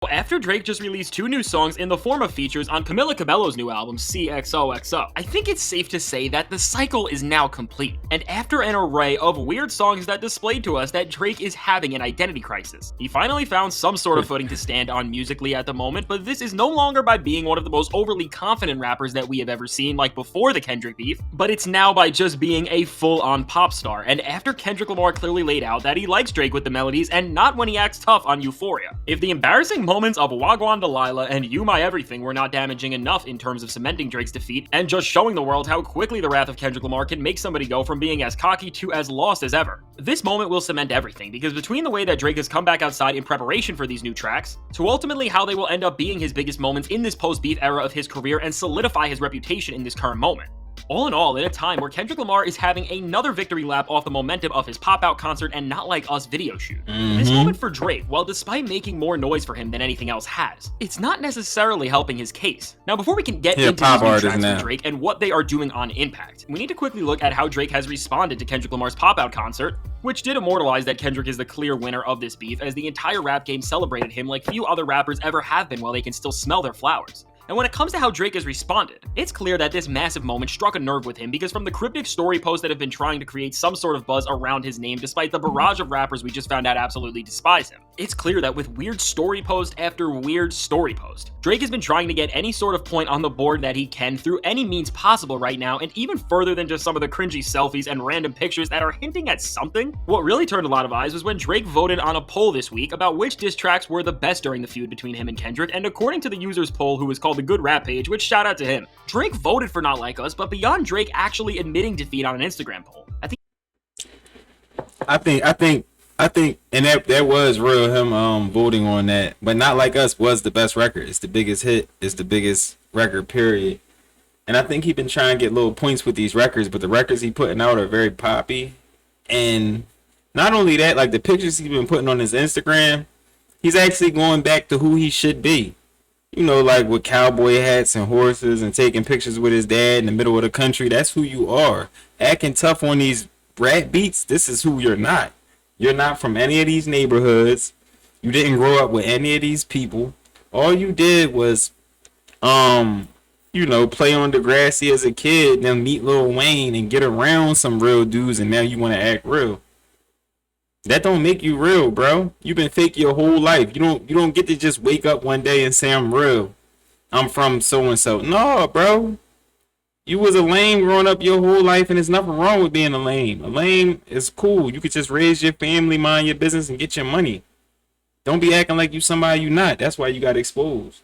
after Drake just released 2 new songs in the form of features on Camila Cabello's new album, CXOXO, I think it's safe to say that the cycle is now complete. And after an array of weird songs that displayed to us that Drake is having an identity crisis, he finally found some sort of footing to stand on musically at the moment, but this is no longer by being one of the most overly confident rappers that we have ever seen, like before the Kendrick beef, but it's now by just being a full-on pop star. And after Kendrick Lamar clearly laid out that he likes Drake with the melodies and not when he acts tough on Euphoria. If the embarrassing moments of Wagwan Delilah and You My Everything were not damaging enough in terms of cementing Drake's defeat and just showing the world how quickly the wrath of Kendrick Lamar can make somebody go from being as cocky to as lost as ever, this moment will cement everything, because between the way that Drake has come back outside in preparation for these new tracks, to ultimately how they will end up being his biggest moments in this post-beef era of his career and solidify his reputation in this current moment. All in all, in a time where Kendrick Lamar is having another victory lap off the momentum of his pop-out concert and Not Like Us video shoot, this moment for Drake, while despite making more noise for him than anything else has, it's not necessarily helping his case. Now, before we can get into these new tracks for Drake and what they are doing on Impact, we need to quickly look at how Drake has responded to Kendrick Lamar's pop-out concert, which did immortalize that Kendrick is the clear winner of this beef, as the entire rap game celebrated him like few other rappers ever have been while they can still smell their flowers. And when it comes to how Drake has responded, it's clear that this massive moment struck a nerve with him, because from the cryptic story posts that have been trying to create some sort of buzz around his name despite the barrage of rappers we just found out absolutely despise him, it's clear that with weird story post after weird story post, Drake has been trying to get any sort of point on the board that he can through any means possible right now, and even further than just some of the cringy selfies and random pictures that are hinting at something. What really turned a lot of eyes was when Drake voted on a poll this week about which diss tracks were the best during the feud between him and Kendrick, and according to the user's poll, who was called the Good Rap Page, which shout out to him, Drake voted for Not Like Us, but beyond Drake actually admitting defeat on an Instagram poll, I think, and that was real, him voting on that. But Not Like Us was the best record. It's the biggest hit. It's the biggest record, period. And I think he been trying to get little points with these records, but the records he putting out are very poppy. And not only that, like the pictures he's been putting on his Instagram, he's actually going back to who he should be. You know, like with cowboy hats and horses and taking pictures with his dad in the middle of the country. That's who you are. Acting tough on these rap beats, this is who you're not. You're not from any of these neighborhoods. You didn't grow up with any of these people. All you did was, play on Degrassi as a kid, then meet Lil Wayne and get around some real dudes, and now you want to act real. That don't make you real, bro. You've been fake your whole life. You don't get to just wake up one day and say I'm real. I'm from so and so. No, bro. You was a lame growing up your whole life, and there's nothing wrong with being a lame. A lame is cool. You could just raise your family, mind your business, and get your money. Don't be acting like you somebody you not. That's why you got exposed.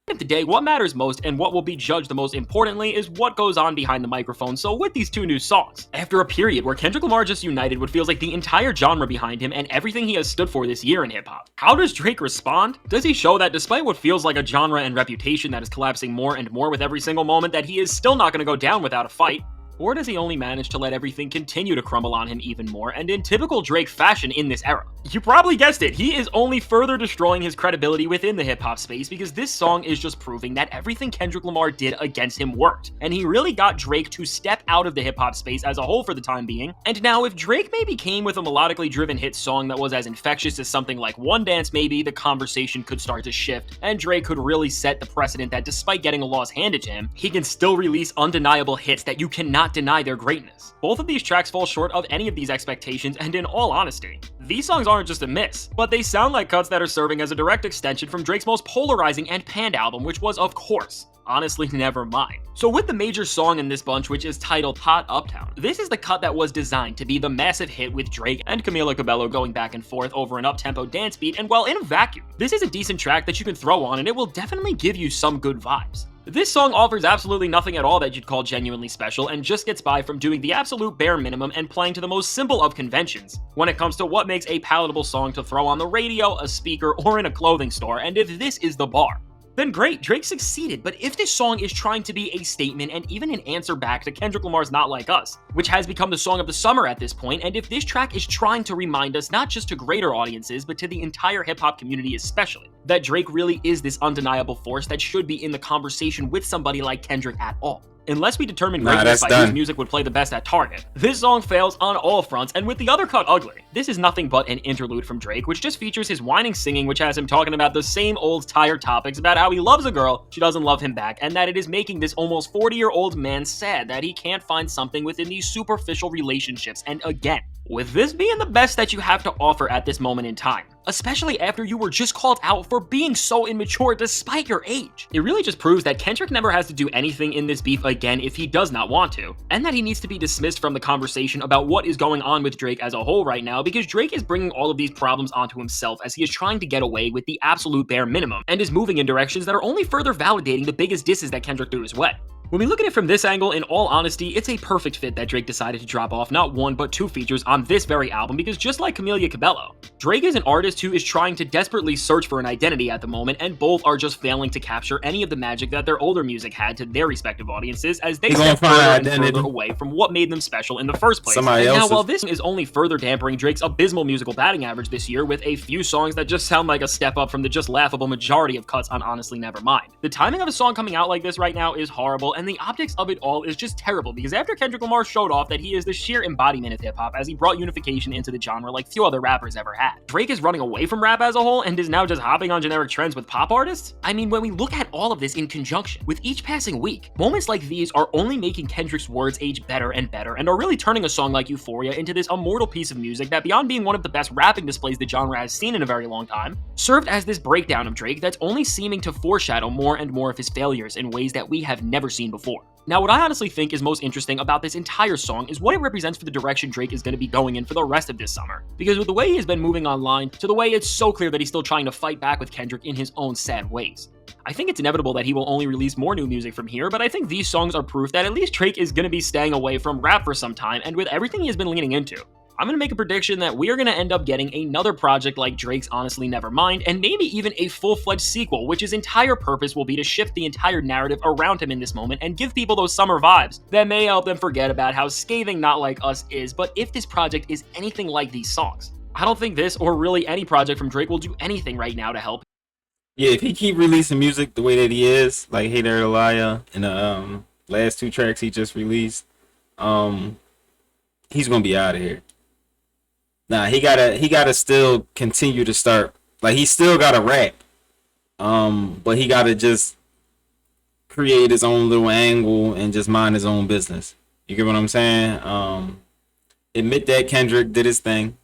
At the day, what matters most and what will be judged the most importantly is what goes on behind the microphone. So with these 2 new songs, after a period where Kendrick Lamar just united what feels like the entire genre behind him and everything he has stood for this year in hip-hop, how does Drake respond? Does he show that despite what feels like a genre and reputation that is collapsing more and more with every single moment, that he is still not going to go down without a fight? Or does he only manage to let everything continue to crumble on him even more, and in typical Drake fashion in this era? You probably guessed it, he is only further destroying his credibility within the hip-hop space, because this song is just proving that everything Kendrick Lamar did against him worked, and he really got Drake to step out of the hip-hop space as a whole for the time being. And now if Drake maybe came with a melodically driven hit song that was as infectious as something like One Dance, maybe the conversation could start to shift, and Drake could really set the precedent that despite getting a loss handed to him, he can still release undeniable hits that you cannot deny their greatness. Both of these tracks fall short of any of these expectations, and in all honesty, these songs aren't just a miss, but they sound like cuts that are serving as a direct extension from Drake's most polarizing and panned album, which was, of course, honestly Nevermind. So with the major song in this bunch, which is titled Hot Uptown, this is the cut that was designed to be the massive hit with Drake and Camila Cabello going back and forth over an up-tempo dance beat, and while in a vacuum, this is a decent track that you can throw on and it will definitely give you some good vibes. This song offers absolutely nothing at all that you'd call genuinely special, and just gets by from doing the absolute bare minimum and playing to the most simple of conventions when it comes to what makes a palatable song to throw on the radio, a speaker, or in a clothing store. And if this is the bar, then great, Drake succeeded. But if this song is trying to be a statement and even an answer back to Kendrick Lamar's Not Like Us, which has become the song of the summer at this point, and if this track is trying to remind us not just to greater audiences, but to the entire hip-hop community especially, that Drake really is this undeniable force that should be in the conversation with somebody like Kendrick at all, unless we determine Nah, greatness that's by whose done. music would play the best at Target. This song fails on all fronts, and with the other cut ugly. This is nothing but an interlude from Drake, which just features his whining singing, which has him talking about the same old tired topics about how he loves a girl, she doesn't love him back, and that it is making this almost 40-year-old man sad that he can't find something within these superficial relationships. And again, with this being the best that you have to offer at this moment in time, especially after you were just called out for being so immature despite your age. It really just proves that Kendrick never has to do anything in this beef again if he does not want to, and that he needs to be dismissed from the conversation about what is going on with Drake as a whole right now, because Drake is bringing all of these problems onto himself as he is trying to get away with the absolute bare minimum, and is moving in directions that are only further validating the biggest disses that Kendrick threw his way. When we look at it from this angle, in all honesty, it's a perfect fit that Drake decided to drop off not one but two features on this very album, because just like Camila Cabello, Drake is an artist who is trying to desperately search for an identity at the moment, and both are just failing to capture any of the magic that their older music had to their respective audiences as they step further and further away from what made them special in the first place. Now, while this is only further dampering Drake's abysmal musical batting average this year with a few songs that just sound like a step up from the just laughable majority of cuts on Honestly Nevermind. The timing of a song coming out like this right now is horrible, and the optics of it all is just terrible, because after Kendrick Lamar showed off that he is the sheer embodiment of hip-hop as he brought unification into the genre like few other rappers ever had, Drake is running away from rap as a whole and is now just hopping on generic trends with pop artists? I mean, when we look at all of this in conjunction, with each passing week, moments like these are only making Kendrick's words age better and better, and are really turning a song like Euphoria into this immortal piece of music that, beyond being one of the best rapping displays the genre has seen in a very long time, served as this breakdown of Drake that's only seeming to foreshadow more and more of his failures in ways that we have never seen before. Now, what I honestly think is most interesting about this entire song is what it represents for the direction Drake is going to be going in for the rest of this summer. Because with the way he has been moving online, to the way it's so clear that he's still trying to fight back with Kendrick in his own sad ways. I think it's inevitable that he will only release more new music from here, but I think these songs are proof that at least Drake is going to be staying away from rap for some time, and with everything he has been leaning into, I'm going to make a prediction that we are going to end up getting another project like Drake's Honestly Nevermind, and maybe even a full-fledged sequel, which his entire purpose will be to shift the entire narrative around him in this moment and give people those summer vibes that may help them forget about how scathing Not Like Us is. But if this project is anything like these songs, I don't think this, or really any project from Drake, will do anything right now to help. Yeah, if he keep releasing music the way that he is, like Hey There Liar and the last two tracks he just released, he's gonna be out of here. Nah, he gotta still continue to start. Like, he still gotta rap. But he gotta just create his own little angle and just mind his own business. You get what I'm saying? Admit that Kendrick did his thing.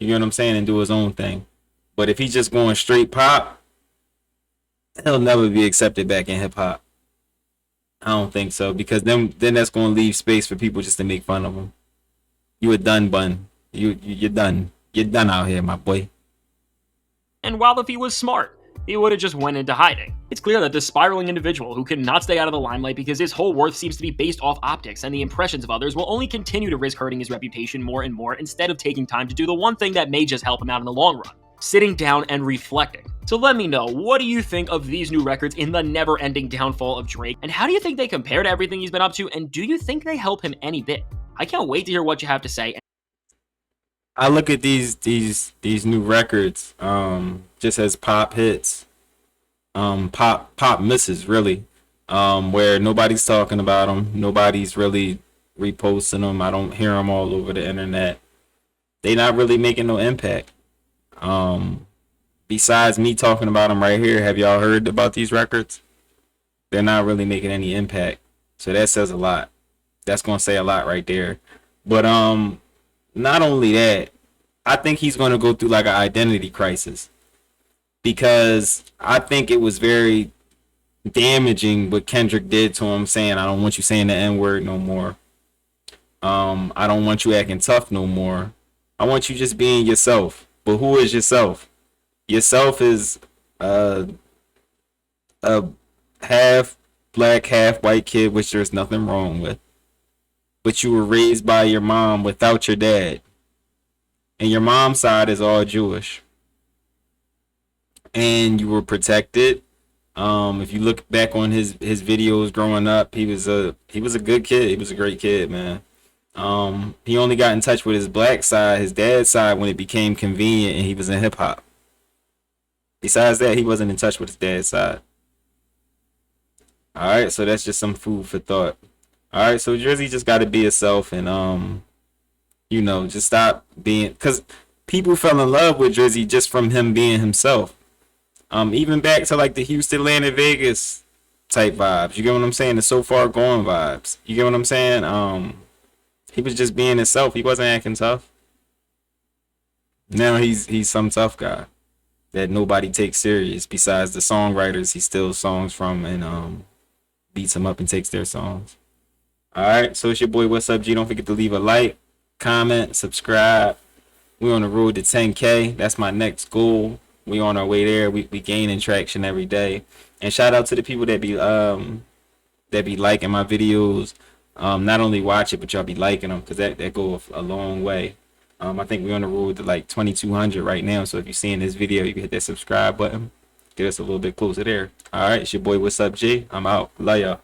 You get what I'm saying? And do his own thing. But if he's just going straight pop, he'll never be accepted back in hip hop. I don't think so, because then that's gonna leave space for people just to make fun of him. You a done bun. You're done. You're done out here, my boy. And while if he was smart, he would have just went into hiding. It's clear that this spiraling individual who cannot stay out of the limelight because his whole worth seems to be based off optics and the impressions of others will only continue to risk hurting his reputation more and more, instead of taking time to do the one thing that may just help him out in the long run: sitting down and reflecting. So let me know, what do you think of these new records in the never-ending downfall of Drake, and how do you think they compare to everything he's been up to, and do you think they help him any bit? I can't wait to hear what you have to say. I look at these new records just as pop hits, pop misses, really, where nobody's talking about them, nobody's really reposting them. I don't hear them all over the internet. They not really making no impact. Besides me talking about them right here, have y'all heard about these records? They're not really making any impact. So that says a lot. That's gonna say a lot right there. But not only that, I think he's going to go through like an identity crisis, because I think it was very damaging what Kendrick did to him, saying, I don't want you saying the N-word no more. I don't want you acting tough no more. I want you just being yourself. But who is yourself? Yourself is a half black, half white kid, which there's nothing wrong with. But you were raised by your mom without your dad. And your mom's side is all Jewish. And you were protected. If you look back on his videos growing up, he was a good kid. He was a great kid, man. He only got in touch with his black side, his dad's side, when it became convenient and he was in hip hop. Besides that, he wasn't in touch with his dad's side. All right, so that's just some food for thought. All right, so Drizzy just got to be himself and just stop being, cause people fell in love with Drizzy just from him being himself. Even back to like the Houston, Atlanta, Vegas type vibes. You get what I'm saying? The so far gone vibes. You get what I'm saying? He was just being himself. He wasn't acting tough. Now he's some tough guy that nobody takes serious. Besides the songwriters, he steals songs from and beats them up and takes their songs. All right, so it's your boy. What's up, G? Don't forget to leave a like, comment, subscribe. We on the road to 10K. That's my next goal. We on our way there. We gaining traction every day. And shout out to the people that be liking my videos. Not only watch it, but y'all be liking them because that go a long way. I think we're on the road to like 2,200 right now. So if you're seeing this video, you can hit that subscribe button. Get us a little bit closer there. All right, it's your boy. What's up, G? I'm out. Love y'all.